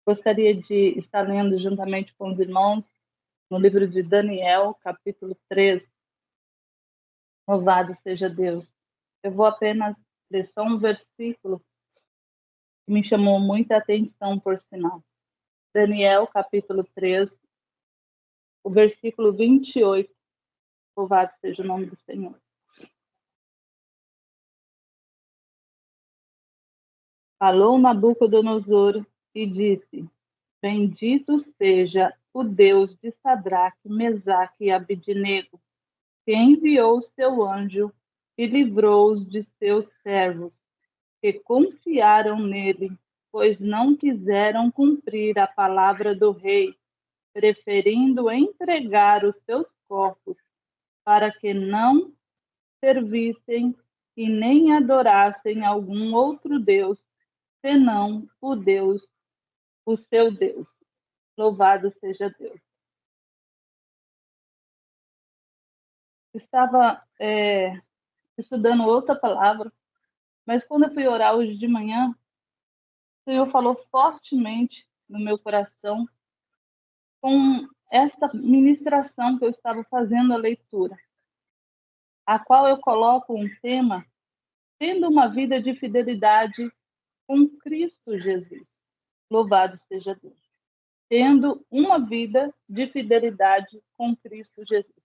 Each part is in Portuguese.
Gostaria de estar lendo juntamente com os irmãos no livro de Daniel, capítulo 3. Louvado seja Deus. Eu vou apenas ler só um versículo que me chamou muita atenção, por sinal. Daniel, capítulo 3, o versículo 28. Louvado seja o nome do Senhor. Falou Nabucodonosor e disse: Bendito seja o Deus de Sadraque, Mesaque e Abednego, que enviou o seu anjo e livrou-os de seus servos, que confiaram nele, pois não quiseram cumprir a palavra do rei, preferindo entregar os seus corpos para que não servissem e nem adorassem algum outro Deus, senão o Deus, o seu Deus. Louvado seja Deus. Estava estudando outra palavra, mas quando eu fui orar hoje de manhã, o Senhor falou fortemente no meu coração com esta ministração que eu estava fazendo a leitura, a qual eu coloco um tema, tendo uma vida de fidelidade com Cristo Jesus. Louvado seja Deus. Tendo uma vida de fidelidade com Cristo Jesus.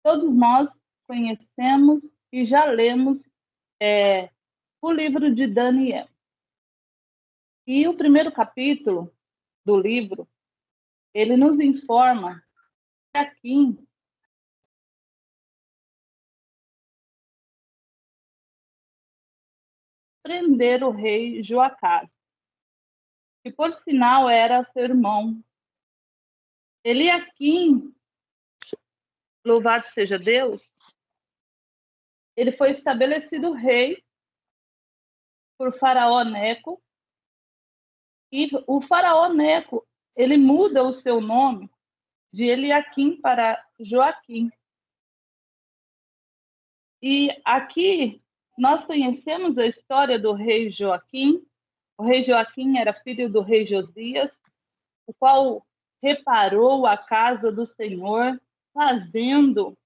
Todos nós conhecemos e já lemos o livro de Daniel. E o primeiro capítulo do livro, ele nos informa que aqui prender o rei Joacás, que por sinal era seu irmão. Eliaquim, louvado seja Deus, ele foi estabelecido rei por Faraó Neco, e o Faraó Neco, ele muda o seu nome de Eliaquim para Joaquim. E aqui nós conhecemos a história do rei Joaquim. O rei Joaquim era filho do rei Josias, o qual reparou a casa do Senhor, fazendo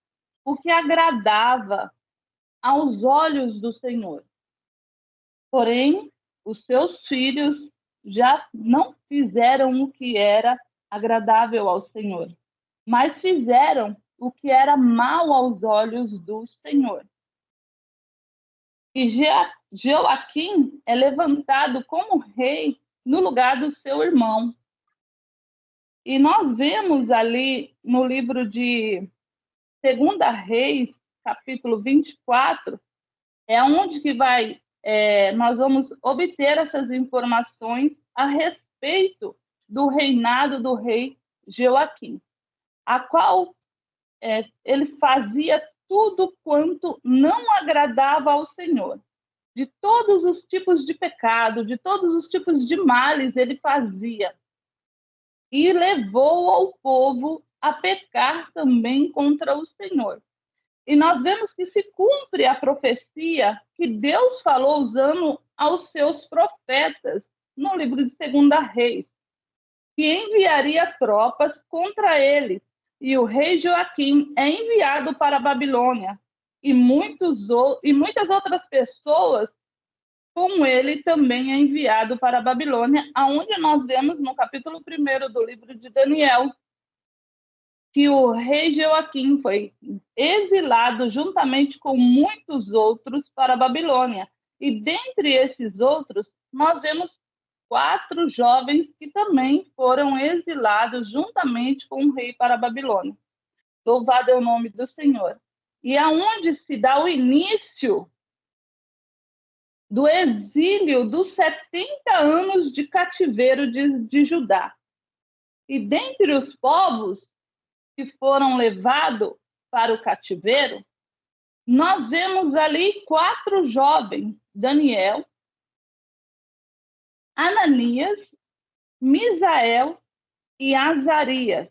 o que agradava aos olhos do Senhor. Porém, os seus filhos já não fizeram o que era agradável ao Senhor, mas fizeram o que era mal aos olhos do Senhor. E Joaquim é levantado como rei no lugar do seu irmão. E nós vemos ali no livro de 2 Reis, capítulo 24, é onde que nós vamos obter essas informações a respeito do reinado do rei Joaquim, a qual ele fazia tudo quanto não agradava ao Senhor. De todos os tipos de pecado, de todos os tipos de males ele fazia. E levou ao povo a pecar também contra o Senhor. E nós vemos que se cumpre a profecia que Deus falou usando aos seus profetas no livro de 2 Reis, que enviaria tropas contra ele. E o rei Joaquim é enviado para a Babilônia. E muitas outras pessoas com ele também é enviado para a Babilônia, aonde nós vemos no capítulo 1 do livro de Daniel, que o rei Joaquim foi exilado juntamente com muitos outros para a Babilônia. E dentre esses outros, nós vemos 4 jovens que também foram exilados juntamente com o rei para a Babilônia. Louvado é o nome do Senhor. E aonde se dá o início do exílio dos 70 anos de cativeiro de Judá. E dentre os povos que foram levados para o cativeiro, nós vemos ali 4 jovens: Daniel, Ananias, Misael e Azarias.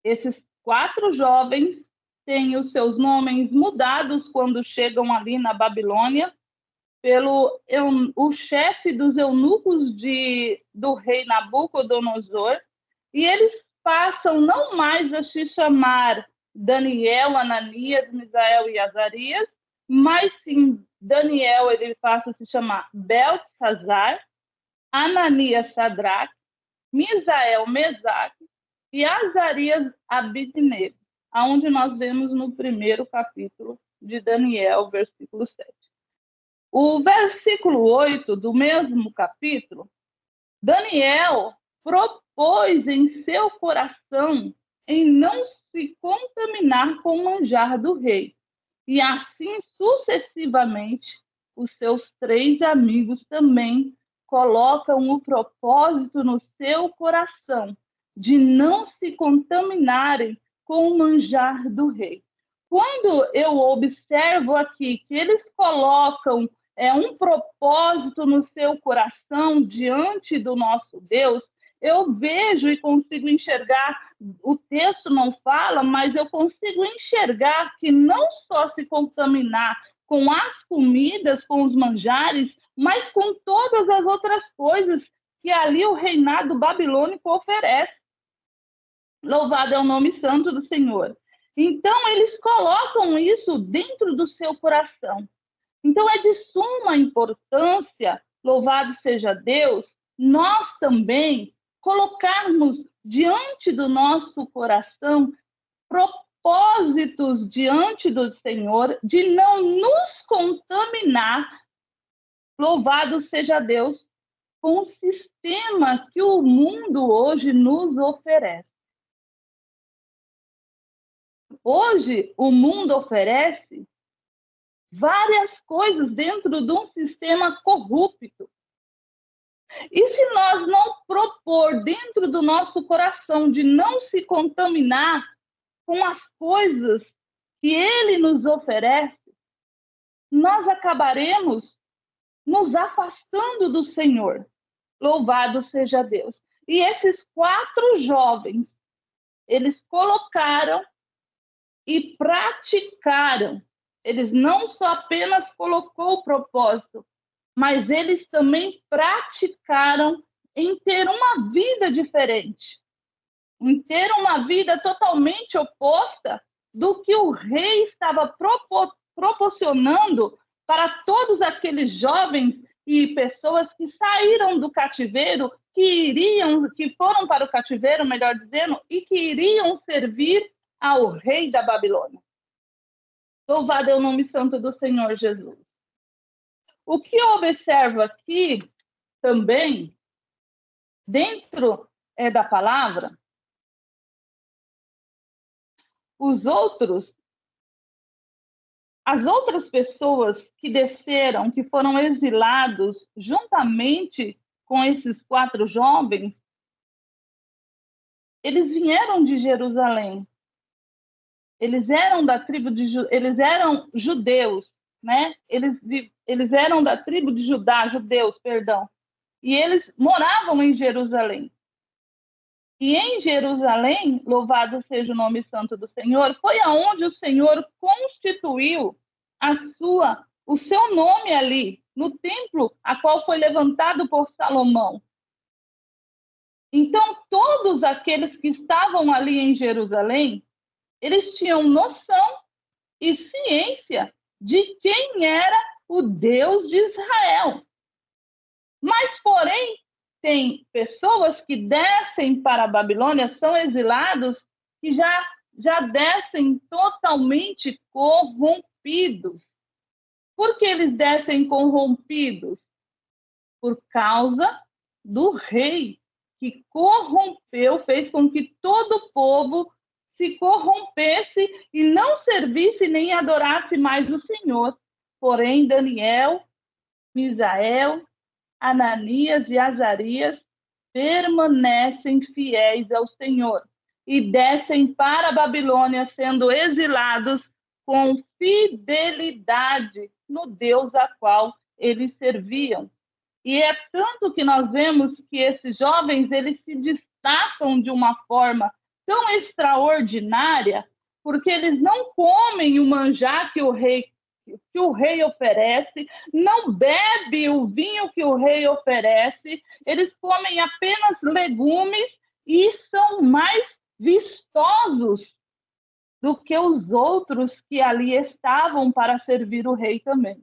Esses 4 jovens têm os seus nomes mudados quando chegam ali na Babilônia, pelo o chefe dos eunucos do rei Nabucodonosor, e eles passam não mais a se chamar Daniel, Ananias, Misael e Azarias, mas sim Daniel ele passa a se chamar Beltesazar, Ananias Sadraque, Misael Mesaque e Azarias Abidnego, aonde nós vemos no primeiro capítulo de Daniel, versículo 7. O versículo 8 do mesmo capítulo, Daniel propôs em seu coração em não se contaminar com o manjar do rei. E assim sucessivamente, os seus 3 amigos também colocam o propósito no seu coração de não se contaminarem com o manjar do rei. Quando eu observo aqui que eles colocam um propósito no seu coração diante do nosso Deus, eu vejo e consigo enxergar, o texto não fala, mas eu consigo enxergar que não só se contaminar com as comidas, com os manjares, mas com todas as outras coisas que ali o reinado babilônico oferece. Louvado é o nome santo do Senhor. Então, eles colocam isso dentro do seu coração. Então, é de suma importância, louvado seja Deus, nós também colocarmos diante do nosso coração propósitos diante do Senhor de não nos contaminar, louvado seja Deus, com o sistema que o mundo hoje nos oferece. Hoje, o mundo oferece várias coisas dentro de um sistema corrupto. E se nós não propor dentro do nosso coração de não se contaminar com as coisas que ele nos oferece, nós acabaremos nos afastando do Senhor. Louvado seja Deus. E esses 4 jovens, eles colocaram e praticaram. Eles não só apenas colocou o propósito, mas eles também praticaram em ter uma vida diferente, em ter uma vida totalmente oposta do que o rei estava proporcionando para todos aqueles jovens e pessoas que saíram do cativeiro, que foram para o cativeiro, melhor dizendo, e que iriam servir ao rei da Babilônia. Louvado é o nome santo do Senhor Jesus. O que eu observo aqui também, dentro da palavra, as outras pessoas que desceram, que foram exilados juntamente com esses 4 jovens, eles vieram de Jerusalém. Eles eram da tribo eles eram judeus, né? Eles eram da tribo de Judá, judeus, perdão. E eles moravam em Jerusalém. E em Jerusalém, louvado seja o nome santo do Senhor, foi aonde o Senhor constituiu o seu nome ali, no templo a qual foi levantado por Salomão. Então, todos aqueles que estavam ali em Jerusalém, eles tinham noção e ciência de quem era o Deus de Israel. Mas, porém, tem pessoas que descem para a Babilônia, são exilados, que já descem totalmente corrompidos. Por que eles descem corrompidos? Por causa do rei, que corrompeu, fez com que todo o povo se corrompesse e não servisse nem adorasse mais o Senhor. Porém, Daniel, Misael, Ananias e Azarias permanecem fiéis ao Senhor e descem para a Babilônia, sendo exilados com fidelidade no Deus a qual eles serviam. E é tanto que nós vemos que esses jovens, eles se destacam de uma forma tão extraordinária, porque eles não comem o manjar que o rei que o rei oferece, não bebe o vinho que o rei oferece, eles comem apenas legumes e são mais vistosos do que os outros que ali estavam para servir o rei também.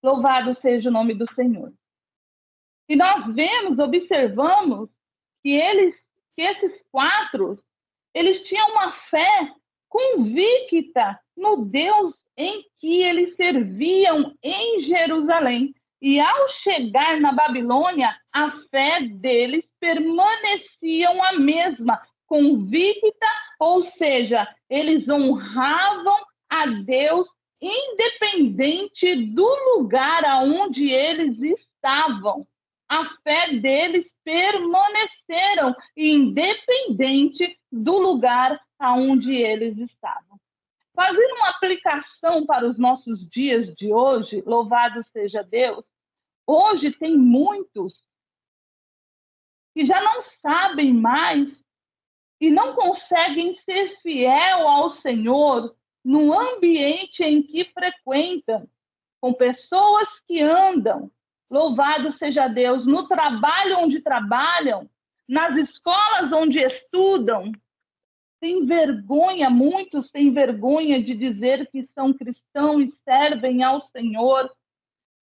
Louvado seja o nome do Senhor. E nós observamos que esses quatro, eles tinham uma fé convicta no Deus em que eles serviam em Jerusalém. E ao chegar na Babilônia, a fé deles permanecia a mesma, convicta, ou seja, eles honravam a Deus independente do lugar aonde eles estavam. A fé deles permaneceram independente do lugar aonde eles estavam. Fazendo uma aplicação para os nossos dias de hoje, louvado seja Deus, hoje tem muitos que já não sabem mais e não conseguem ser fiel ao Senhor no ambiente em que frequentam, com pessoas que andam, louvado seja Deus, no trabalho onde trabalham, nas escolas onde estudam. Tem vergonha, muitos têm vergonha de dizer que são cristãos e servem ao Senhor,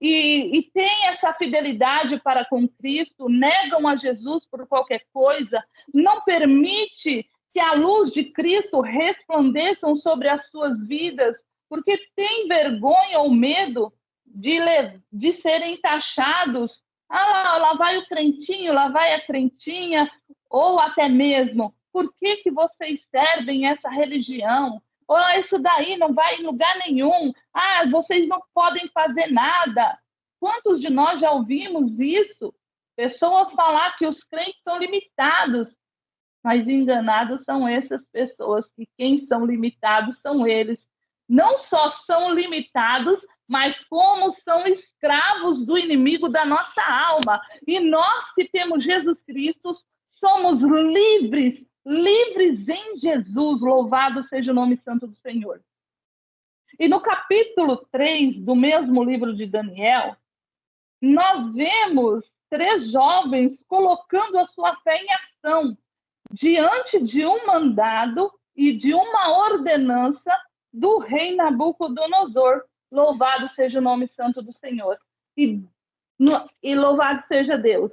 e têm essa fidelidade para com Cristo, negam a Jesus por qualquer coisa, não permite que a luz de Cristo resplandeçam sobre as suas vidas, porque tem vergonha ou medo de serem taxados. Lá vai o crentinho, lá vai a crentinha, ou até mesmo, por que vocês servem essa religião? Ou isso daí não vai em lugar nenhum. Vocês não podem fazer nada. Quantos de nós já ouvimos isso? Pessoas falar que os crentes são limitados, mas enganados são essas pessoas, que quem são limitados são eles. Não só são limitados, mas como são escravos do inimigo da nossa alma. E nós que temos Jesus Cristo, somos livres em Jesus, louvado seja o nome santo do Senhor. E no capítulo 3 do mesmo livro de Daniel, nós vemos 3 jovens colocando a sua fé em ação diante de um mandado e de uma ordenança do rei Nabucodonosor, louvado seja o nome santo do Senhor. E louvado seja Deus.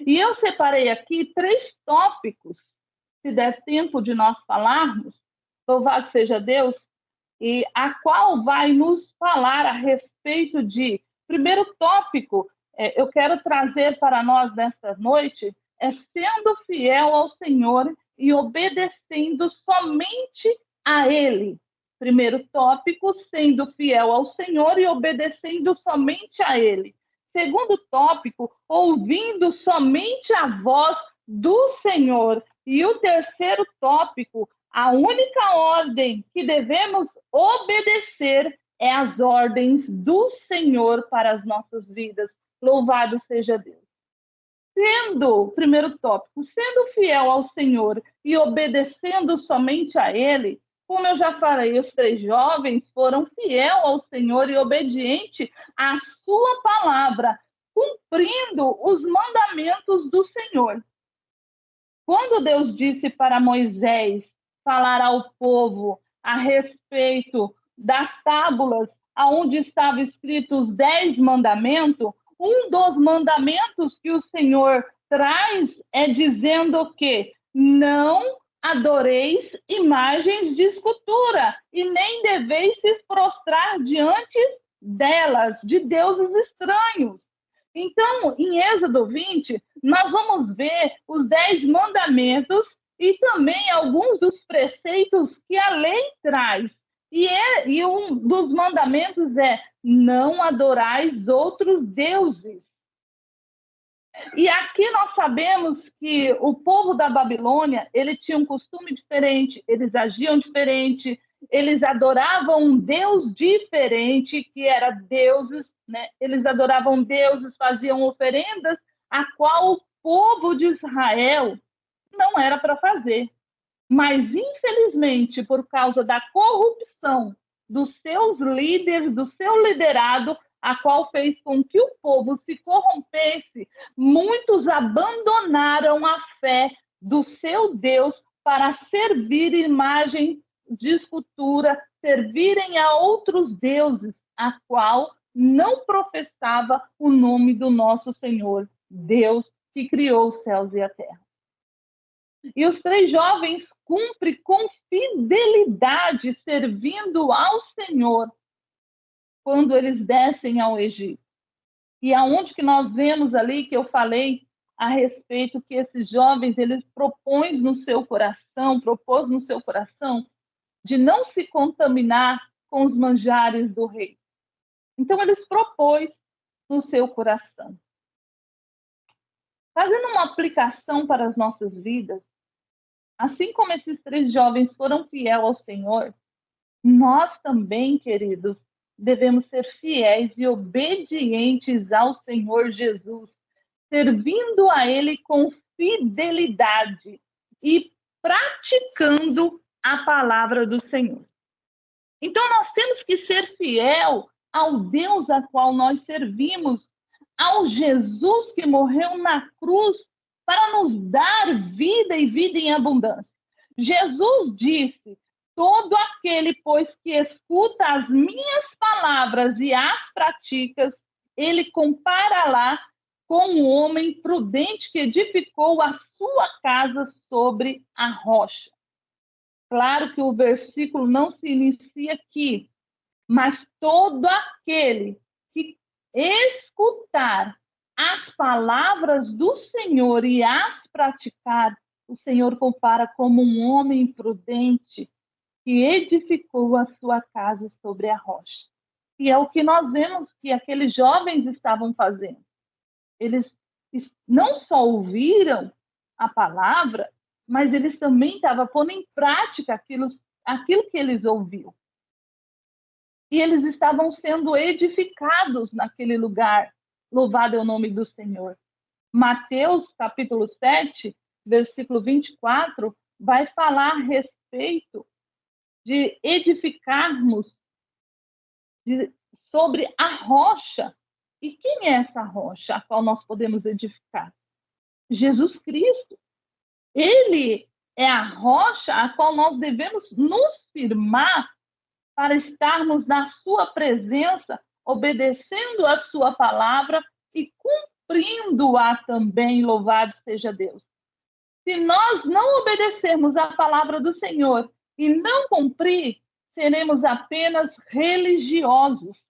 E eu separei aqui 3 tópicos, se der tempo de nós falarmos, louvado seja Deus, e a qual vai nos falar a respeito de... Primeiro tópico, eu quero trazer para nós nesta noite, sendo fiel ao Senhor e obedecendo somente a Ele. Primeiro tópico, sendo fiel ao Senhor e obedecendo somente a Ele. Segundo tópico, ouvindo somente a voz do Senhor. E o terceiro tópico, a única ordem que devemos obedecer é as ordens do Senhor para as nossas vidas. Louvado seja Deus. Primeiro tópico, sendo fiel ao Senhor e obedecendo somente a Ele, como eu já falei, os 3 jovens foram fiel ao Senhor e obediente à sua palavra, cumprindo os mandamentos do Senhor. Quando Deus disse para Moisés falar ao povo a respeito das tábuas onde estavam escritos os 10 mandamentos, um dos mandamentos que o Senhor traz é dizendo que não adoreis imagens de escultura e nem deveis se prostrar diante delas, de deuses estranhos. Então, em Êxodo 20, nós vamos ver os 10 mandamentos e também alguns dos preceitos que a lei traz. E um dos mandamentos é: não adorais outros deuses. E aqui nós sabemos que o povo da Babilônia, ele tinha um costume diferente, eles agiam diferente, eles adoravam um Deus diferente, que era deuses, né? Eles adoravam deuses, faziam oferendas, a qual o povo de Israel não era para fazer. Mas, infelizmente, por causa da corrupção dos seus líderes, do seu liderado, a qual fez com que o povo se corrompesse, muitos abandonaram a fé do seu Deus para servir imagem de escultura, servirem a outros deuses, a qual não professava o nome do nosso Senhor, Deus que criou os céus e a terra. E os 3 jovens cumprem com fidelidade, servindo ao Senhor, quando eles descem ao Egito. E aonde que nós vemos ali, que eu falei a respeito, que esses jovens, eles propôs no seu coração de não se contaminar com os manjares do rei. Então, eles propôs no seu coração. Fazendo uma aplicação para as nossas vidas, assim como esses 3 jovens foram fiéis ao Senhor, nós também, queridos, devemos ser fiéis e obedientes ao Senhor Jesus, servindo a Ele com fidelidade e praticando a palavra do Senhor. Então, nós temos que ser fiel ao Deus a qual nós servimos, ao Jesus que morreu na cruz para nos dar vida e vida em abundância. Jesus disse: todo aquele, pois, que escuta as minhas palavras e as pratica, ele compara lá com um homem prudente que edificou a sua casa sobre a rocha. Claro que o versículo não se inicia aqui, mas todo aquele que escutar as palavras do Senhor e as praticar, o Senhor compara como um homem prudente que edificou a sua casa sobre a rocha. E é o que nós vemos que aqueles jovens estavam fazendo. Eles não só ouviram a palavra, mas eles também estavam pondo em prática aquilo que eles ouviram. E eles estavam sendo edificados naquele lugar. Louvado é o nome do Senhor. Mateus, capítulo 7, versículo 24, vai falar a respeito de edificarmos sobre a rocha. E quem é essa rocha a qual nós podemos edificar? Jesus Cristo. Ele é a rocha a qual nós devemos nos firmar para estarmos na sua presença, obedecendo a sua palavra e cumprindo-a também, louvado seja Deus. Se nós não obedecermos a palavra do Senhor e não cumprir, seremos apenas religiosos.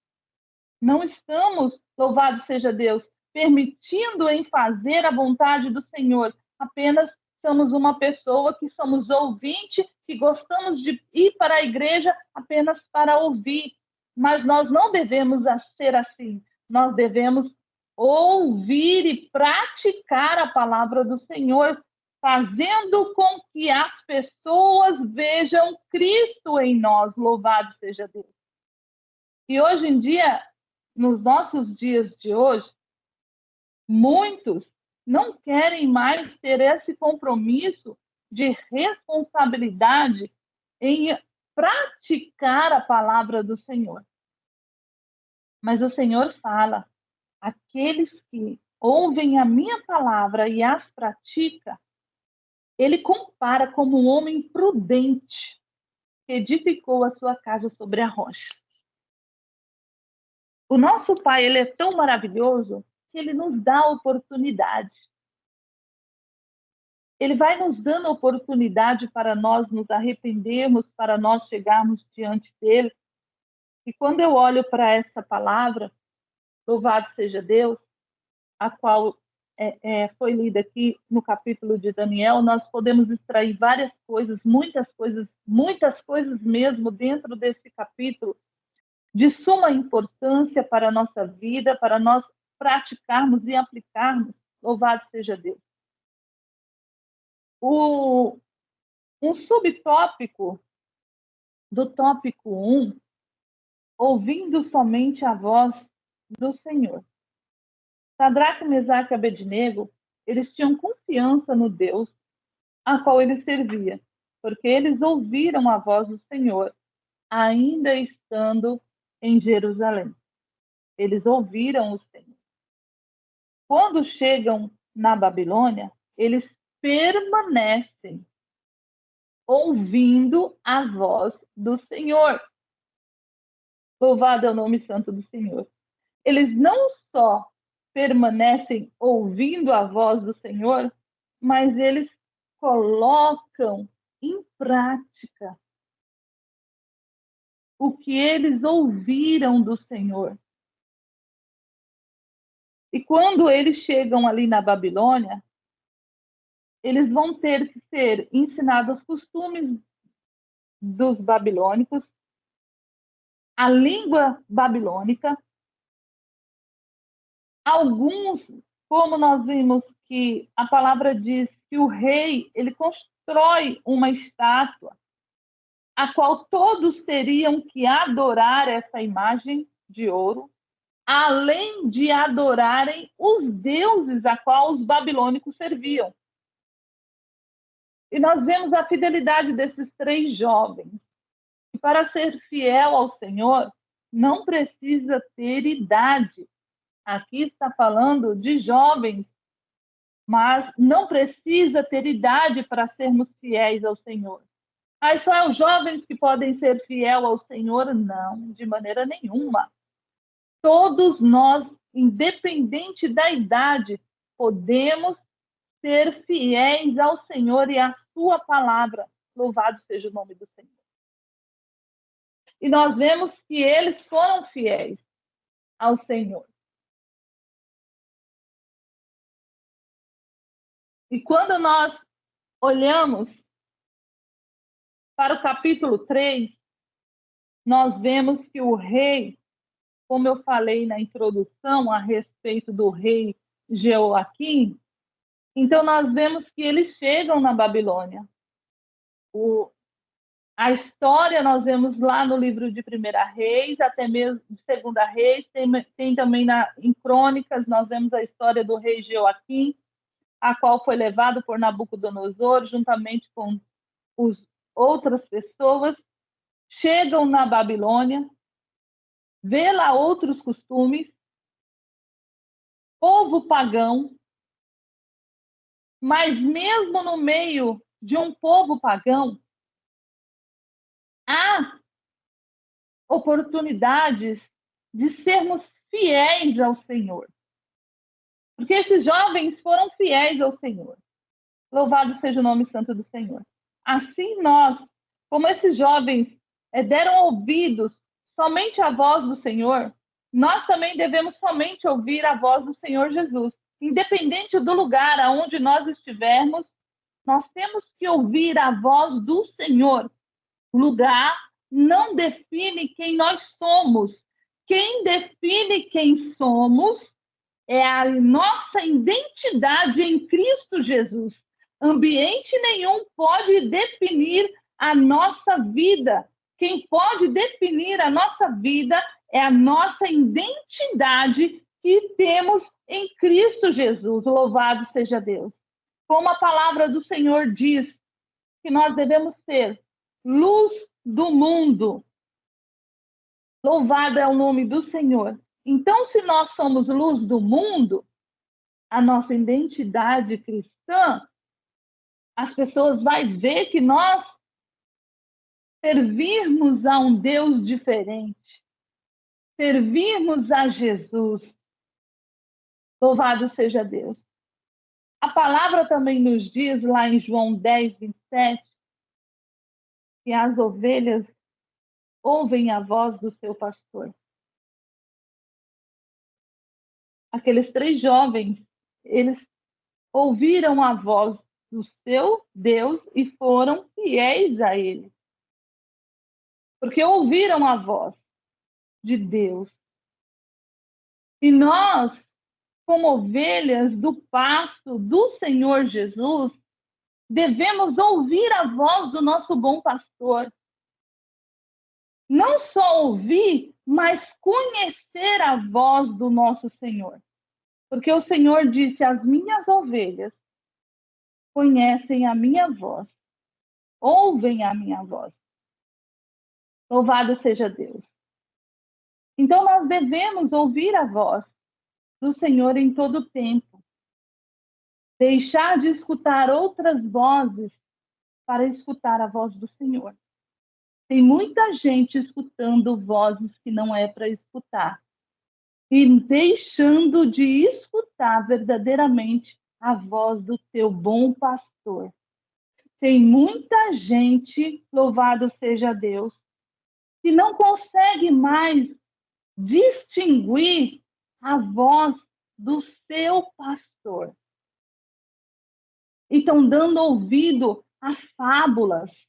Não estamos, louvado seja Deus, permitindo em fazer a vontade do Senhor. Apenas somos uma pessoa que somos ouvinte, que gostamos de ir para a igreja apenas para ouvir. Mas nós não devemos ser assim. Nós devemos ouvir e praticar a palavra do Senhor, fazendo com que as pessoas vejam Cristo em nós. Louvado seja Deus. E hoje em dia, nos nossos dias de hoje, muitos não querem mais ter esse compromisso de responsabilidade em praticar a palavra do Senhor. Mas o Senhor fala: aqueles que ouvem a minha palavra e as praticam, ele compara como um homem prudente que edificou a sua casa sobre a rocha. O nosso Pai, ele é tão maravilhoso que ele nos dá oportunidade. Ele vai nos dando oportunidade para nós nos arrependermos, para nós chegarmos diante dele. E quando eu olho para essa palavra, louvado seja Deus, a qual foi lida aqui no capítulo de Daniel, nós podemos extrair várias coisas, muitas coisas mesmo dentro desse capítulo, de suma importância para a nossa vida, para nós praticarmos e aplicarmos. Louvado seja Deus. Um subtópico do tópico 1, ouvindo somente a voz do Senhor. Sadraque, Mesaque e Abednego, eles tinham confiança no Deus a qual eles serviam, porque eles ouviram a voz do Senhor, ainda estando em Jerusalém. Eles ouviram o Senhor. Quando chegam na Babilônia, eles permanecem ouvindo a voz do Senhor. Louvado é o nome santo do Senhor. Eles não só permanecem ouvindo a voz do Senhor, mas eles colocam em prática o que eles ouviram do Senhor. E quando eles chegam ali na Babilônia, eles vão ter que ser ensinados os costumes dos babilônicos, a língua babilônica. Alguns, como nós vimos que a palavra diz que o rei, ele constrói uma estátua, a qual todos teriam que adorar essa imagem de ouro, além de adorarem os deuses a qual os babilônicos serviam. E nós vemos a fidelidade desses 3 jovens. E para ser fiel ao Senhor, não precisa ter idade. Aqui está falando de jovens, mas não precisa ter idade para sermos fiéis ao Senhor. Mas só os jovens que podem ser fiel ao Senhor? Não, de maneira nenhuma. Todos nós, independente da idade, podemos ser fiéis ao Senhor e à sua palavra. Louvado seja o nome do Senhor. E nós vemos que eles foram fiéis ao Senhor. E quando nós olhamos para o capítulo 3, nós vemos que o rei, como eu falei na introdução a respeito do rei Jeoaquim, então nós vemos que eles chegam na Babilônia. A história nós vemos lá no livro de 1 Reis, até mesmo de 2 Reis, tem também em Crônicas, nós vemos a história do rei Jeoaquim, a qual foi levado por Nabucodonosor, juntamente com outras pessoas, chegam na Babilônia, vê lá outros costumes, povo pagão, mas mesmo no meio de um povo pagão, há oportunidades de sermos fiéis ao Senhor. Porque esses jovens foram fiéis ao Senhor. Louvado seja o nome santo do Senhor. Assim nós, como esses jovens deram ouvidos somente à voz do Senhor, nós também devemos somente ouvir a voz do Senhor Jesus. Independente do lugar aonde nós estivermos, nós temos que ouvir a voz do Senhor. O lugar não define quem nós somos. Quem define quem somos é a nossa identidade em Cristo Jesus. Ambiente nenhum pode definir a nossa vida. Quem pode definir a nossa vida é a nossa identidade que temos em Cristo Jesus. Louvado seja Deus. Como a palavra do Senhor diz, que nós devemos ser luz do mundo. Louvado é o nome do Senhor. Então, se nós somos luz do mundo, a nossa identidade cristã, as pessoas vão ver que nós servirmos a um Deus diferente, servirmos a Jesus. Louvado seja Deus. A palavra também nos diz, lá em João 10, 27, que as ovelhas ouvem a voz do seu pastor. Aqueles 3 jovens, eles ouviram a voz do seu Deus e foram fiéis a ele. Porque ouviram a voz de Deus. E nós, como ovelhas do pasto do Senhor Jesus, devemos ouvir a voz do nosso bom pastor. Não só ouvir, mas conhecer a voz do nosso Senhor. Porque o Senhor disse: as minhas ovelhas conhecem a minha voz, ouvem a minha voz. Louvado seja Deus. Então, nós devemos ouvir a voz do Senhor em todo o tempo. Deixar de escutar outras vozes para escutar a voz do Senhor. Tem muita gente escutando vozes que não é para escutar. E deixando de escutar verdadeiramente a voz do teu bom pastor. Tem muita gente, louvado seja Deus, que não consegue mais distinguir a voz do seu pastor. E estão dando ouvido a fábulas,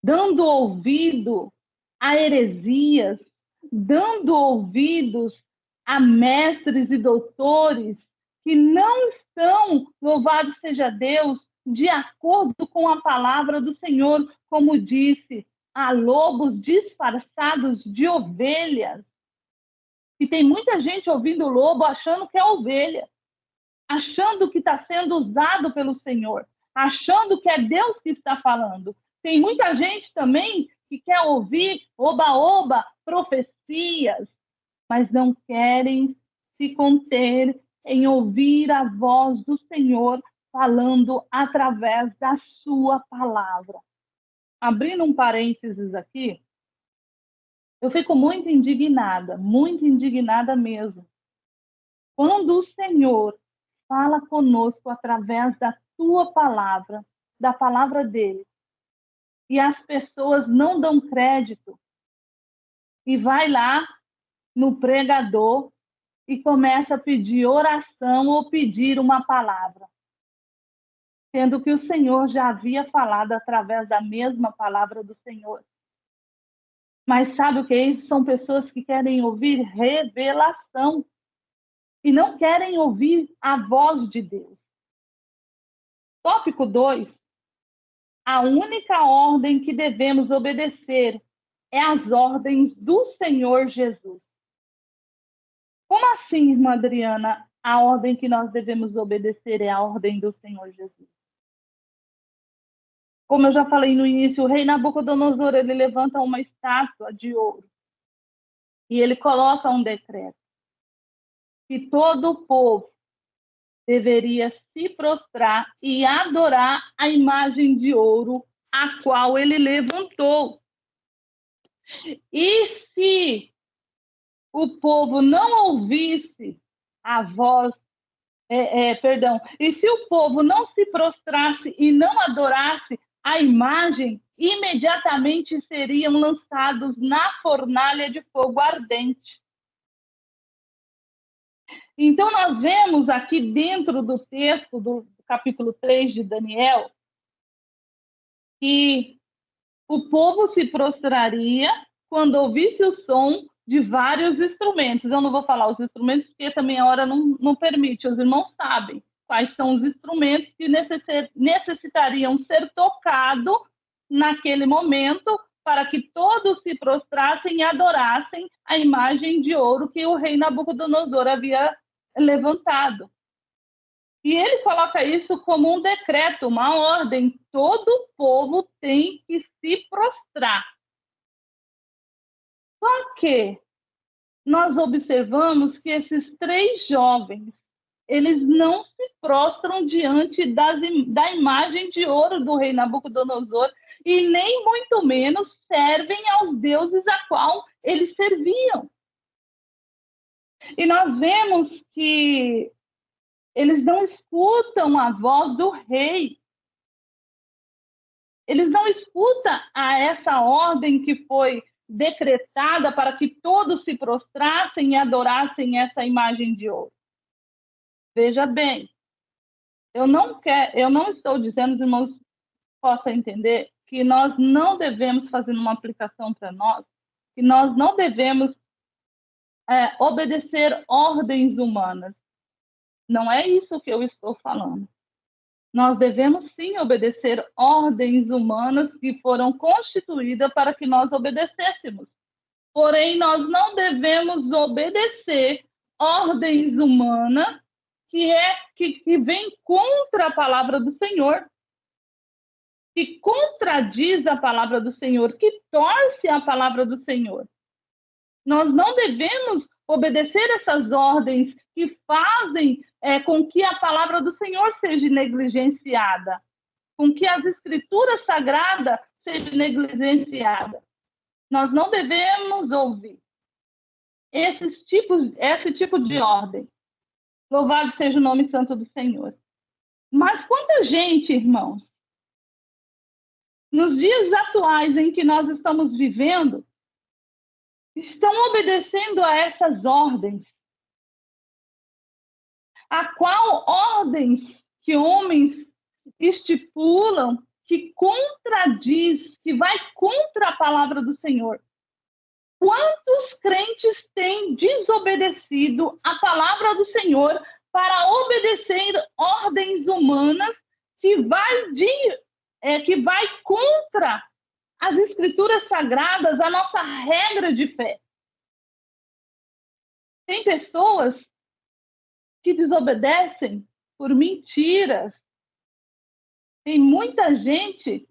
dando ouvido a heresias, dando ouvidos a mestres e doutores que não estão, louvado seja Deus, de acordo com a palavra do Senhor, como disse, há lobos disfarçados de ovelhas. E tem muita gente ouvindo o lobo achando que é ovelha, achando que está sendo usado pelo Senhor, achando que é Deus que está falando. Tem muita gente também que quer ouvir oba-oba, profecias, mas não querem se conter em ouvir a voz do Senhor falando através da sua palavra. Abrindo um parênteses aqui, eu fico muito indignada mesmo. Quando o Senhor fala conosco através da tua palavra, da palavra dele, e as pessoas não dão crédito, e vai lá no pregador e começa a pedir oração ou pedir uma palavra, sendo que o Senhor já havia falado através da mesma palavra do Senhor. Mas sabe o que é isso? São pessoas que querem ouvir revelação e não querem ouvir a voz de Deus. Tópico 2. A única ordem que devemos obedecer é as ordens do Senhor Jesus. Como assim, irmã Adriana, a ordem que nós devemos obedecer é a ordem do Senhor Jesus? Como eu já falei no início, o rei Nabucodonosor, ele levanta uma estátua de ouro e ele coloca um decreto que todo o povo deveria se prostrar e adorar a imagem de ouro a qual ele levantou. E se o povo não ouvisse a voz, e se o povo não se prostrasse e não adorasse a imagem, imediatamente seriam lançados na fornalha de fogo ardente. Então, nós vemos aqui dentro do texto do capítulo 3 de Daniel, que o povo se prostraria quando ouvisse o som de vários instrumentos. Eu não vou falar os instrumentos, porque também a hora não permite. Os irmãos sabem quais são os instrumentos que necessitariam ser tocados naquele momento para que todos se prostrassem e adorassem a imagem de ouro que o rei Nabucodonosor havia levantado. E ele coloca isso como um decreto, uma ordem. Todo o povo tem que se prostrar. Só que nós observamos que esses 3 jovens, eles não se prostram diante da imagem de ouro do rei Nabucodonosor e nem muito menos servem aos deuses a qual eles serviam. E nós vemos que eles não escutam a voz do rei. Eles não escutam a essa ordem que foi decretada para que todos se prostrassem e adorassem essa imagem de ouro. Veja bem, eu não estou dizendo, os irmãos possam entender, que nós não devemos fazer uma aplicação para nós, que nós não devemos obedecer ordens humanas. Não é isso que eu estou falando. Nós devemos sim obedecer ordens humanas que foram constituídas para que nós obedecêssemos. Porém, nós não devemos obedecer ordens humanas que vêm contra a palavra do Senhor. que contradiz a palavra do Senhor, que torce a palavra do Senhor. Nós não devemos obedecer essas ordens que fazem com que a palavra do Senhor seja negligenciada, com que as escrituras sagradas sejam negligenciadas. Nós não devemos ouvir esse tipo de ordem. Louvado seja o nome santo do Senhor. Mas quanta gente, irmãos, nos dias atuais em que nós estamos vivendo, estão obedecendo a essas ordens. A qual ordens que homens estipulam, que contradiz, que vai contra a palavra do Senhor. Quantos crentes têm desobedecido a palavra do Senhor para obedecer ordens humanas que vai contra as escrituras sagradas, a nossa regra de fé? Tem pessoas que desobedecem por mentiras. Tem muita gente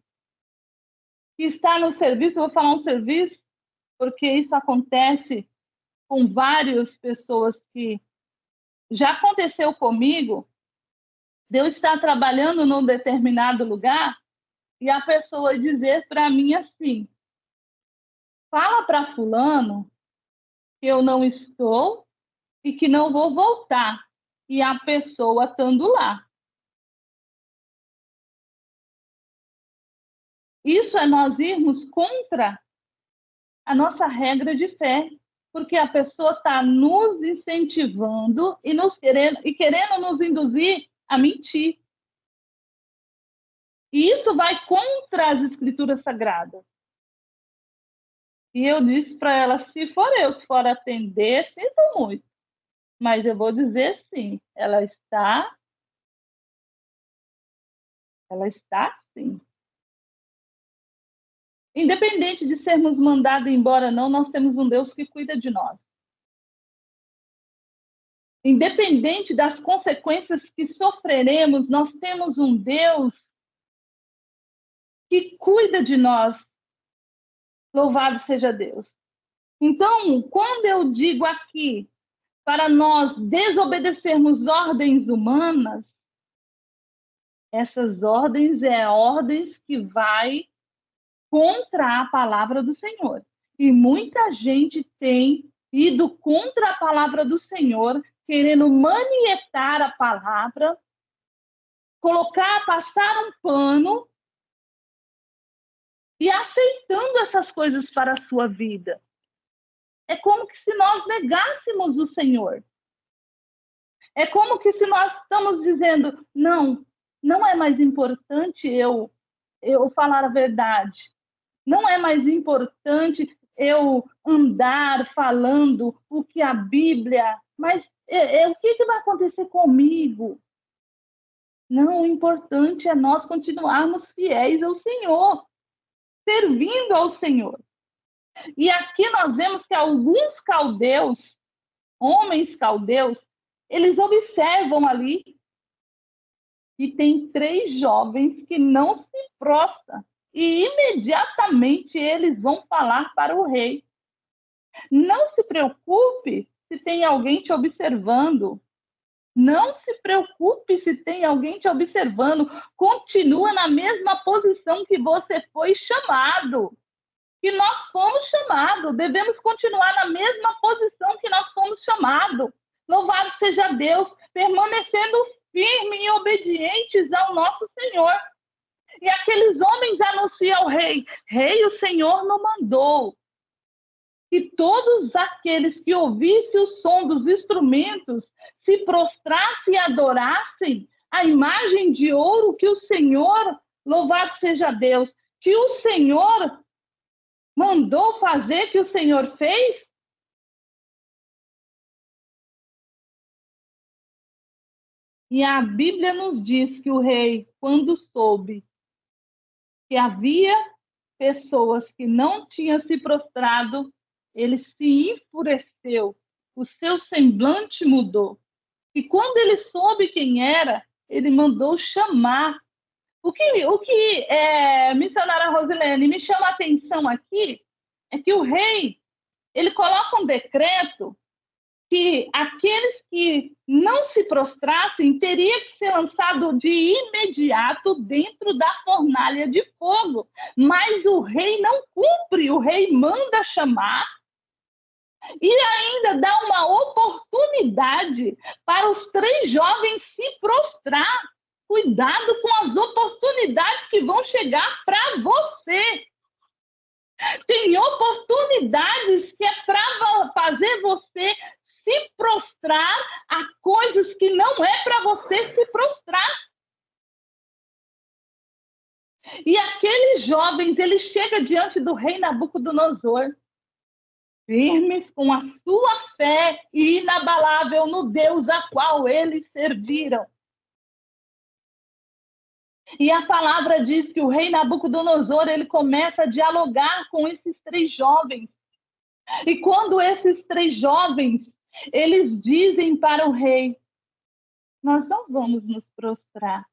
que está no serviço, vou falar um serviço, porque isso acontece com várias pessoas que já aconteceu comigo, de eu estar trabalhando num determinado lugar e a pessoa dizer para mim assim: fala para fulano que eu não estou e que não vou voltar. E a pessoa estando lá. Isso é nós irmos contra a nossa regra de fé, porque a pessoa está nos incentivando e querendo nos induzir a mentir. E isso vai contra as escrituras sagradas. E eu disse para ela: se for eu que for atender, sinto muito. Mas eu vou dizer sim, ela está sim. Independente de sermos mandados embora ou não, nós temos um Deus que cuida de nós. Independente das consequências que sofreremos, nós temos um Deus que cuida de nós. Louvado seja Deus. Então, quando eu digo aqui para nós desobedecermos ordens humanas, essas ordens ordens que vai contra a palavra do Senhor. E muita gente tem ido contra a palavra do Senhor, querendo manietar a palavra, passar um pano e aceitando essas coisas para a sua vida. É como que se nós negássemos o Senhor. É como que se nós estamos dizendo: não é mais importante eu falar a verdade. Não é mais importante eu andar falando o que a Bíblia... Mas o que vai acontecer comigo? Não, o importante é nós continuarmos fiéis ao Senhor, servindo ao Senhor. E aqui nós vemos que alguns caldeus, homens caldeus, eles observam ali e tem 3 jovens que não se prostram. E imediatamente eles vão falar para o rei. Não se preocupe se tem alguém te observando. Não se preocupe se tem alguém te observando. Continua na mesma posição que você foi chamado. Que nós fomos chamados. Devemos continuar na mesma posição que nós fomos chamados. Louvado seja Deus, permanecendo firmes e obedientes ao nosso Senhor. E aqueles homens anunciam ao rei: rei, o Senhor nos mandou que todos aqueles que ouvissem o som dos instrumentos se prostrassem e adorassem a imagem de ouro que o Senhor, louvado seja Deus, que o Senhor mandou fazer, que o Senhor fez. E a Bíblia nos diz que o rei, quando soube que havia pessoas que não tinham se prostrado, ele se enfureceu, o seu semblante mudou. E quando ele soube quem era, ele mandou chamar Missionária Rosilene, me chama a atenção aqui é que o rei, ele coloca um decreto que aqueles que não se prostrassem teria que ser lançado de imediato dentro da fornalha de fogo. Mas o rei não cumpre, o rei manda chamar e ainda dá uma oportunidade para os 3 jovens se prostrar. Cuidado com as oportunidades que vão chegar para você. Tem oportunidades que é para fazer você se prostrar a coisas que não é para você se prostrar. E aqueles jovens, eles chegam diante do rei Nabucodonosor, firmes com a sua fé inabalável no Deus a qual eles serviram. E a palavra diz que o rei Nabucodonosor, ele começa a dialogar com esses 3 jovens. E quando esses 3 jovens, eles dizem para o rei, nós não vamos nos prostrar.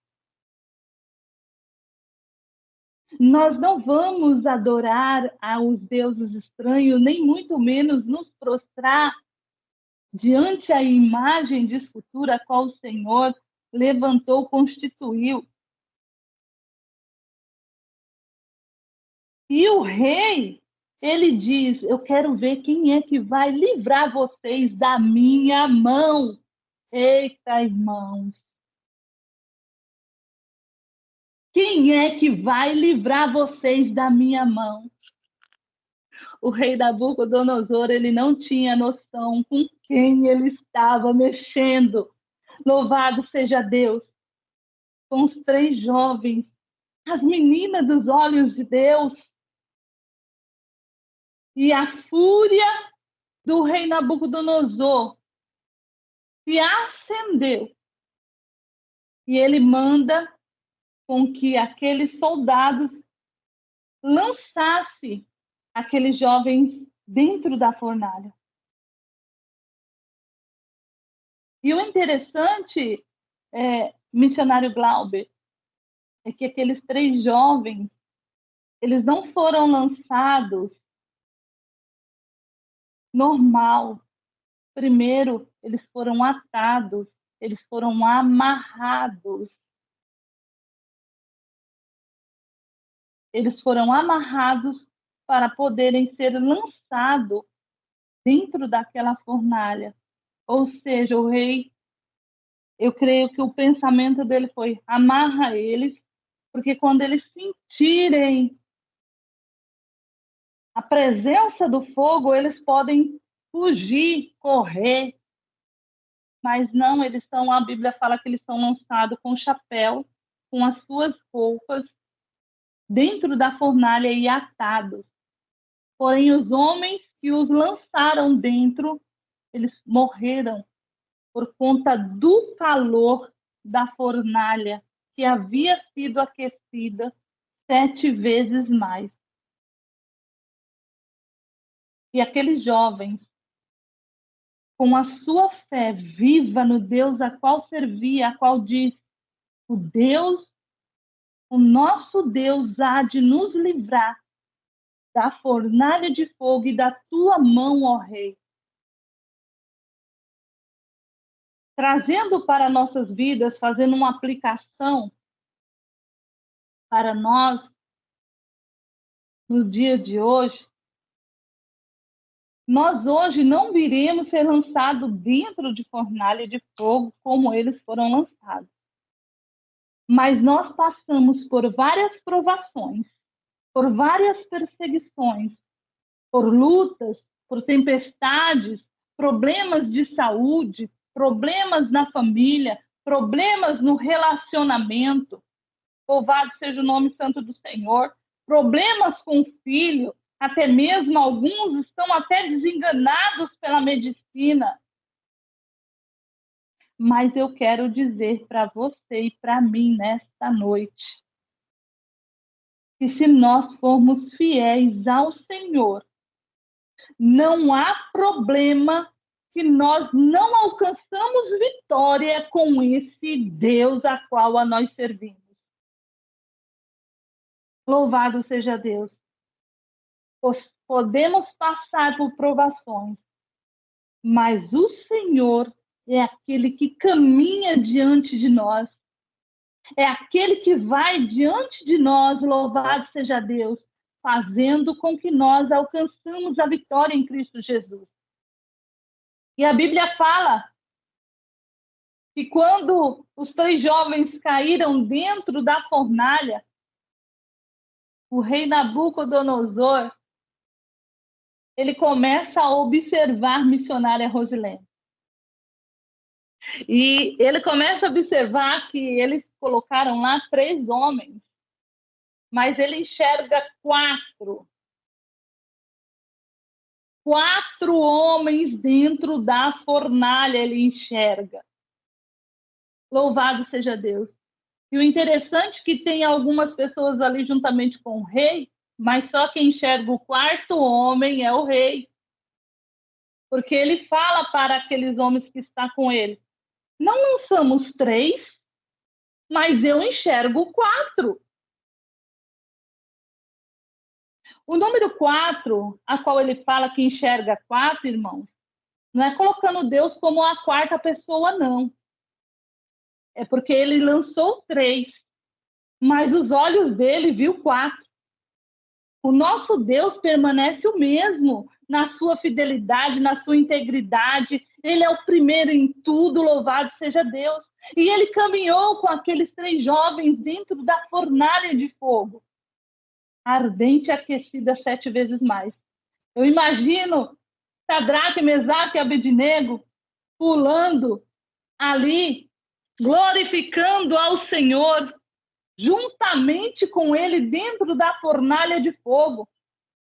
Nós não vamos adorar aos deuses estranhos, nem muito menos nos prostrar diante a imagem de escultura a qual o Senhor levantou, constituiu. E o rei, ele diz, eu quero ver quem é que vai livrar vocês da minha mão. Eita, irmãos. Quem é que vai livrar vocês da minha mão? O rei Nabucodonosor, ele não tinha noção com quem ele estava mexendo. Louvado seja Deus. Com os 3 jovens, as meninas dos olhos de Deus. E a fúria do rei Nabucodonosor se acendeu. E ele manda com que aqueles soldados lançassem aqueles jovens dentro da fornalha. E o interessante, missionário Glauber, é que aqueles 3 jovens, eles não foram lançados normal. Primeiro, eles foram atados, eles foram amarrados. Eles foram amarrados para poderem ser lançados dentro daquela fornalha. Ou seja, o rei, eu creio que o pensamento dele foi, amarra eles, porque quando eles sentirem a presença do fogo, eles podem fugir, correr. Mas não, a Bíblia fala que eles são lançados com chapéu, com as suas roupas, dentro da fornalha e atados. Porém, os homens que os lançaram dentro, eles morreram por conta do calor da fornalha, que havia sido aquecida 7 vezes mais. E aqueles jovens, com a sua fé viva no Deus a qual servia, a qual diz, o nosso Deus há de nos livrar da fornalha de fogo e da tua mão, ó Rei. Trazendo para nossas vidas, fazendo uma aplicação para nós, no dia de hoje, nós hoje não viremos ser lançados dentro de fornalha de fogo como eles foram lançados. Mas nós passamos por várias provações, por várias perseguições, por lutas, por tempestades, problemas de saúde, problemas na família, problemas no relacionamento. Louvado seja o nome santo do Senhor. Problemas com o filho, até mesmo alguns estão até desenganados pela medicina. Mas eu quero dizer para você e para mim nesta noite, que se nós formos fiéis ao Senhor, não há problema que nós não alcançamos vitória com esse Deus a qual a nós servimos. Louvado seja Deus. Podemos passar por provações, mas o Senhor é aquele que caminha diante de nós. É aquele que vai diante de nós, louvado seja Deus, fazendo com que nós alcançamos a vitória em Cristo Jesus. E a Bíblia fala que quando os 3 jovens caíram dentro da fornalha, o rei Nabucodonosor, ele começa a observar a missionária Rosilene. E ele começa a observar que eles colocaram lá 3 homens, mas ele enxerga 4. 4 homens dentro da fornalha ele enxerga. Louvado seja Deus. E o interessante é que tem algumas pessoas ali juntamente com o rei, mas só quem enxerga o 4º homem é o rei. Porque ele fala para aqueles homens que estão com ele: não somos 3, mas eu enxergo 4. O número 4, a qual ele fala que enxerga 4, irmãos, não é colocando Deus como a 4ª pessoa, não. É porque ele lançou 3, mas os olhos dele viu 4. O nosso Deus permanece o mesmo na sua fidelidade, na sua integridade. Ele é o primeiro em tudo, louvado seja Deus. E ele caminhou com aqueles 3 jovens dentro da fornalha de fogo, ardente e aquecida 7 vezes mais. Eu imagino Sadraque, Mesaque e Abednego pulando ali, glorificando ao Senhor, juntamente com ele dentro da fornalha de fogo.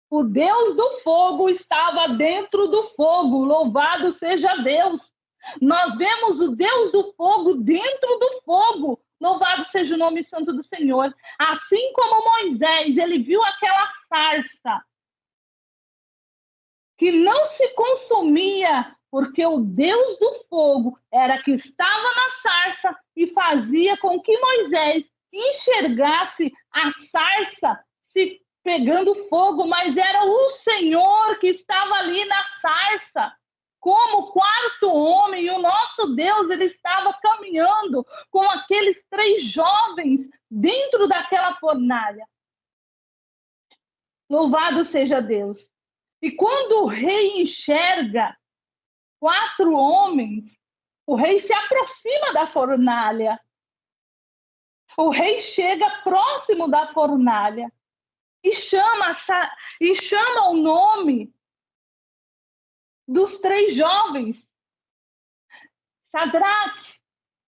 O Deus do fogo estava dentro do fogo, louvado seja Deus. Nós vemos o Deus do fogo dentro do fogo, louvado seja o nome santo do Senhor. Assim como Moisés, ele viu aquela sarça que não se consumia, porque o Deus do fogo era que estava na sarça e fazia com que Moisés enxergasse a sarça se pegando fogo, mas era o Senhor que estava ali na sarça, como 4º homem, e o nosso Deus, ele estava caminhando com aqueles 3 jovens dentro daquela fornalha. Louvado seja Deus. E quando o rei enxerga 4 homens, o rei se aproxima da fornalha. O rei chega próximo da fornalha e chama o nome dos 3 jovens. Sadraque,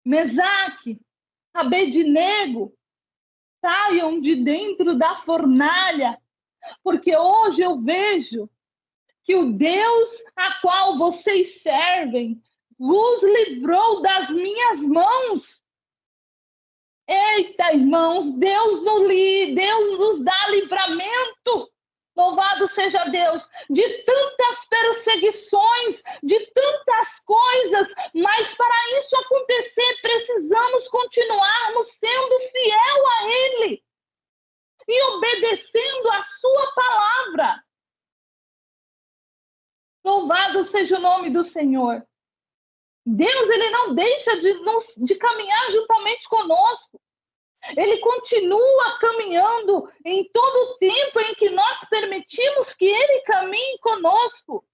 Mesaque, Abednego, saiam de dentro da fornalha, porque hoje eu vejo que o Deus a qual vocês servem vos livrou das minhas mãos. Eita, irmãos, Deus nos dá livramento. Louvado seja Deus, de tantas perseguições, de tantas coisas, mas para isso acontecer, precisamos continuarmos sendo fiel a Ele e obedecendo a sua palavra. Louvado seja o nome do Senhor. Deus, ele não deixa de caminhar juntamente conosco. Ele continua caminhando em todo o tempo em que nós permitimos que ele caminhe conosco.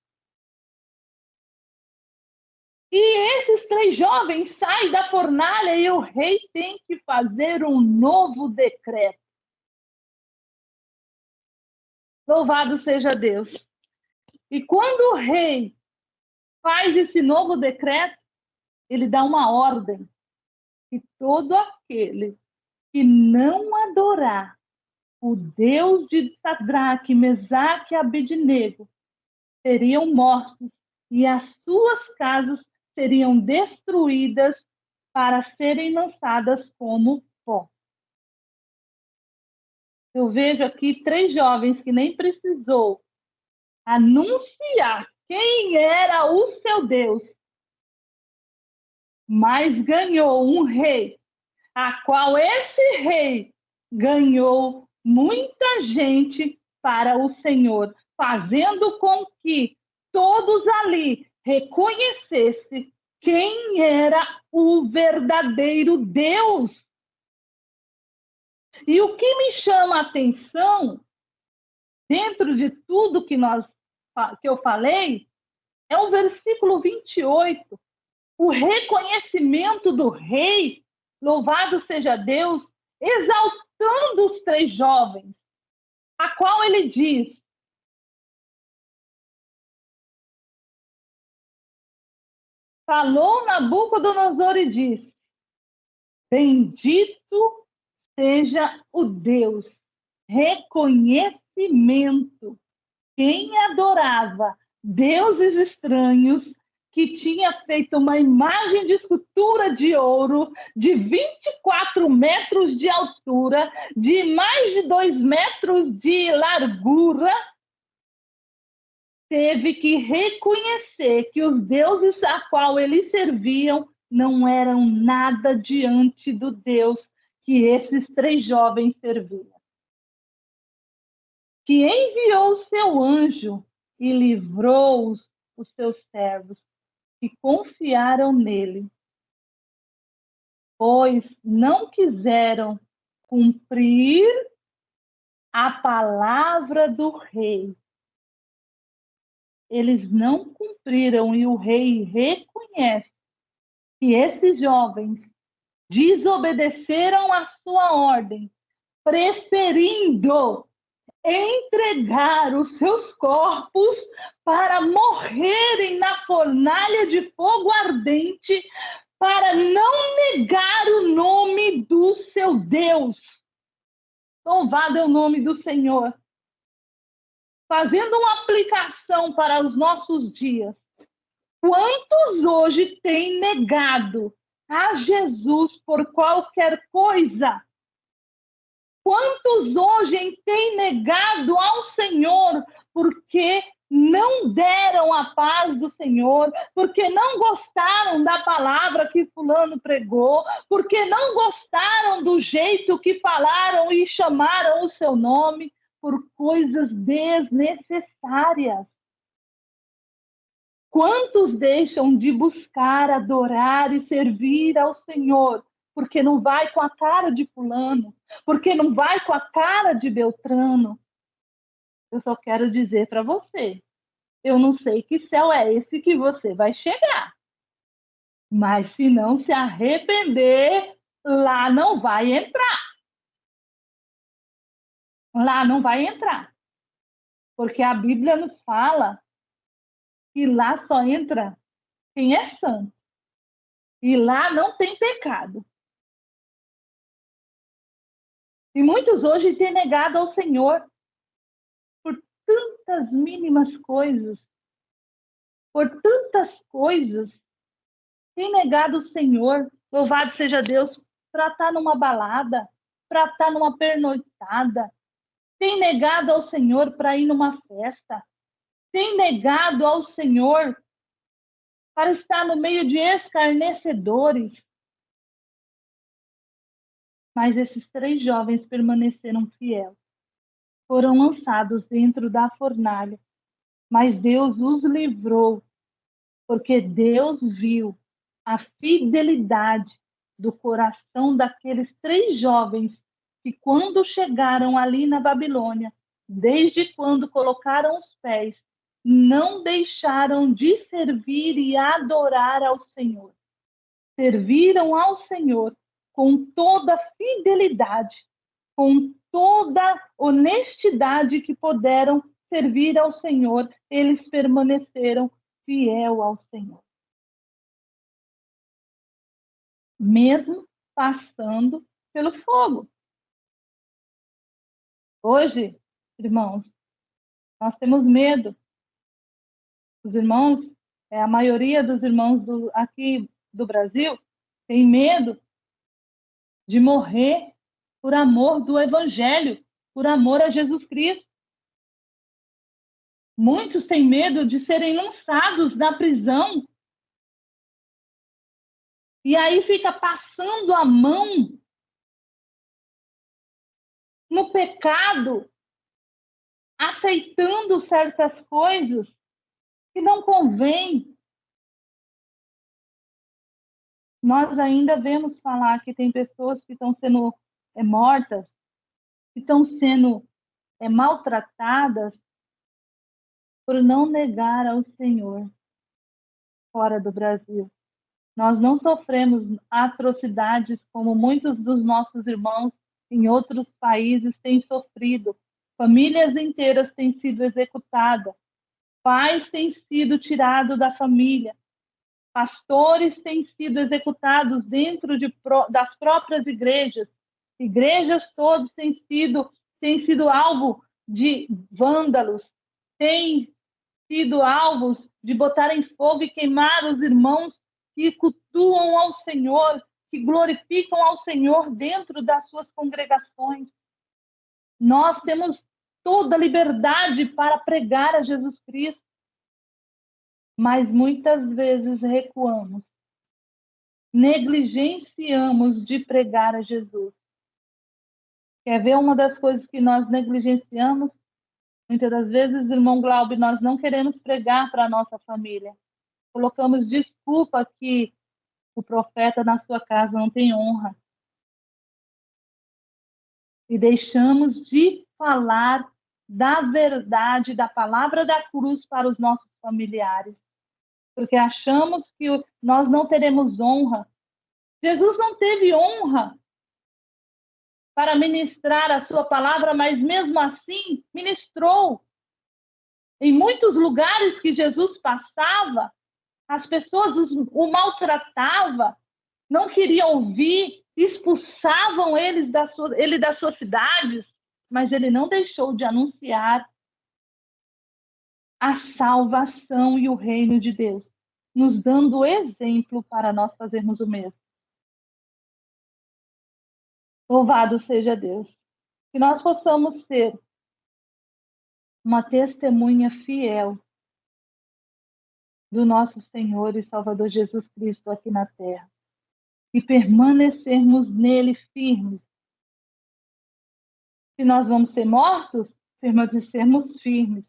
E esses 3 jovens saem da fornalha e o rei tem que fazer um novo decreto. Louvado seja Deus. E quando o rei faz esse novo decreto, ele dá uma ordem que todo aquele que não adorar o Deus de Sadraque, Mesaque e Abednego seriam mortos e as suas casas seriam destruídas para serem lançadas como pó. Eu vejo aqui 3 jovens que nem precisou anunciar quem era o seu Deus, mas ganhou um rei, a qual esse rei ganhou muita gente para o Senhor, fazendo com que todos ali reconhecessem quem era o verdadeiro Deus. E o que me chama a atenção, dentro de tudo que eu falei, é o versículo 28, o reconhecimento do rei, louvado seja Deus, exaltando os 3 jovens, a qual ele diz: falou Nabucodonosor e disse: bendito seja o Deus, reconhecimento. Quem adorava deuses estranhos, que tinha feito uma imagem de escultura de ouro de 24 metros de altura, de mais de 2 metros de largura, teve que reconhecer que os deuses a qual eles serviam não eram nada diante do Deus que esses 3 jovens serviam. Que enviou o seu anjo e livrou os seus servos que confiaram nele, pois não quiseram cumprir a palavra do rei. Eles não cumpriram e o rei reconhece que esses jovens desobedeceram a sua ordem, preferindo entregar os seus corpos para morrerem na fornalha de fogo ardente, para não negar o nome do seu Deus. Louvado é o nome do Senhor. Fazendo uma aplicação para os nossos dias, quantos hoje têm negado a Jesus por qualquer coisa? Quantos hoje têm negado ao Senhor porque não deram a paz do Senhor, porque não gostaram da palavra que fulano pregou, porque não gostaram do jeito que falaram e chamaram o seu nome, por coisas desnecessárias? Quantos deixam de buscar, adorar e servir ao Senhor porque não vai com a cara de fulano, porque não vai com a cara de Beltrano? Eu só quero dizer para você, eu não sei que céu é esse que você vai chegar, mas se não se arrepender, lá não vai entrar. Lá não vai entrar, porque a Bíblia nos fala que lá só entra quem é santo, e lá não tem pecado. E muitos hoje têm negado ao Senhor por tantas mínimas coisas, por tantas coisas. Têm negado o Senhor, louvado seja Deus, para estar numa balada, para estar numa pernoitada. Têm negado ao Senhor para ir numa festa. Têm negado ao Senhor para estar no meio de escarnecedores. Mas esses 3 jovens permaneceram fiéis. Foram lançados dentro da fornalha, mas Deus os livrou, porque Deus viu a fidelidade do coração daqueles 3 jovens que, quando chegaram ali na Babilônia, desde quando colocaram os pés, não deixaram de servir e adorar ao Senhor. Serviram ao Senhor com toda fidelidade, com toda honestidade que puderam servir ao Senhor, eles permaneceram fiel ao Senhor. Mesmo passando pelo fogo. Hoje, irmãos, nós temos medo. Os irmãos, a maioria dos irmãos aqui do Brasil, tem medo de morrer por amor do Evangelho, por amor a Jesus Cristo. Muitos têm medo de serem lançados na prisão. E aí fica passando a mão no pecado, aceitando certas coisas que não convém. Nós ainda vemos falar que tem pessoas que estão sendo mortas, que estão sendo maltratadas por não negar ao Senhor fora do Brasil. Nós não sofremos atrocidades como muitos dos nossos irmãos em outros países têm sofrido. Famílias inteiras têm sido executadas. Pais têm sido tirados da família. Pastores têm sido executados dentro das próprias igrejas. Igrejas todas têm sido alvo de vândalos, têm sido alvos de botarem fogo e queimar os irmãos que cultuam ao Senhor, que glorificam ao Senhor dentro das suas congregações. Nós temos toda a liberdade para pregar a Jesus Cristo, mas muitas vezes recuamos, negligenciamos de pregar a Jesus. Quer ver uma das coisas que nós negligenciamos? Muitas das vezes, irmão Glauber, nós não queremos pregar para a nossa família. Colocamos desculpa que o profeta na sua casa não tem honra. E deixamos de falar da verdade, da palavra da cruz para os nossos familiares. Porque achamos que nós não teremos honra. Jesus não teve honra para ministrar a sua palavra, mas mesmo assim ministrou. Em muitos lugares que Jesus passava, as pessoas o maltratavam, não queriam ouvir, expulsavam ele das suas cidades, mas ele não deixou de anunciar a salvação e o reino de Deus, nos dando exemplo para nós fazermos o mesmo. Louvado seja Deus. Que nós possamos ser uma testemunha fiel do nosso Senhor e Salvador Jesus Cristo aqui na terra. E permanecermos nele firmes. Se nós vamos ser mortos, permanecermos firmes.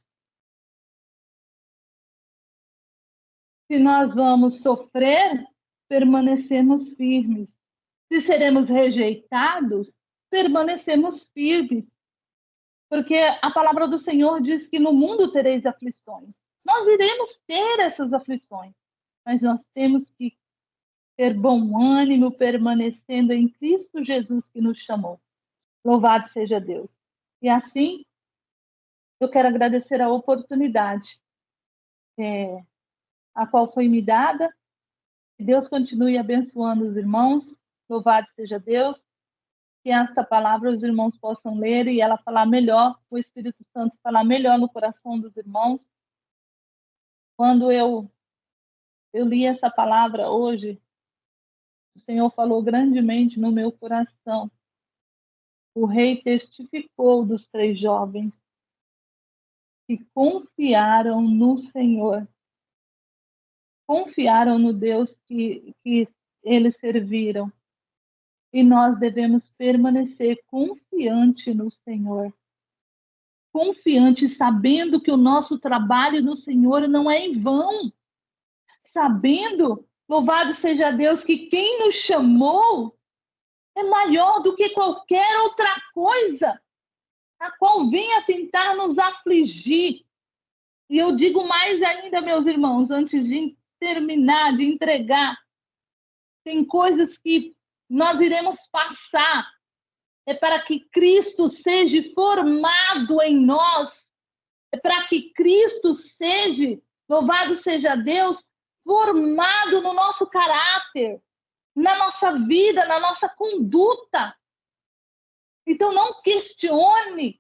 Se nós vamos sofrer, permanecermos firmes. Se seremos rejeitados, permanecemos firmes. Porque a palavra do Senhor diz que no mundo tereis aflições. Nós iremos ter essas aflições, mas nós temos que ter bom ânimo, permanecendo em Cristo Jesus que nos chamou. Louvado seja Deus. E assim, eu quero agradecer a oportunidade a qual foi me dada. Que Deus continue abençoando os irmãos. Louvado seja Deus. Que esta palavra os irmãos possam ler e ela falar melhor, o Espírito Santo falar melhor no coração dos irmãos. Quando eu li essa palavra hoje, o Senhor falou grandemente no meu coração. O rei testificou dos 3 jovens que confiaram no Senhor, confiaram no Deus que eles serviram. E nós devemos permanecer confiante no Senhor. Confiante, sabendo que o nosso trabalho no Senhor não é em vão. Sabendo, louvado seja Deus, que quem nos chamou é maior do que qualquer outra coisa, a qual venha tentar nos afligir. E eu digo mais ainda, meus irmãos, antes de terminar, de entregar, tem coisas que nós iremos passar, é para que Cristo seja formado em nós, é para que Cristo seja, louvado seja Deus, formado no nosso caráter, na nossa vida, na nossa conduta. Então não questione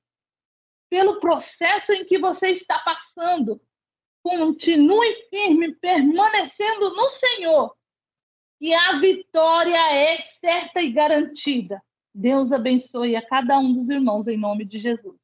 pelo processo em que você está passando. Continue firme, permanecendo no Senhor. E a vitória é certa e garantida. Deus abençoe a cada um dos irmãos em nome de Jesus.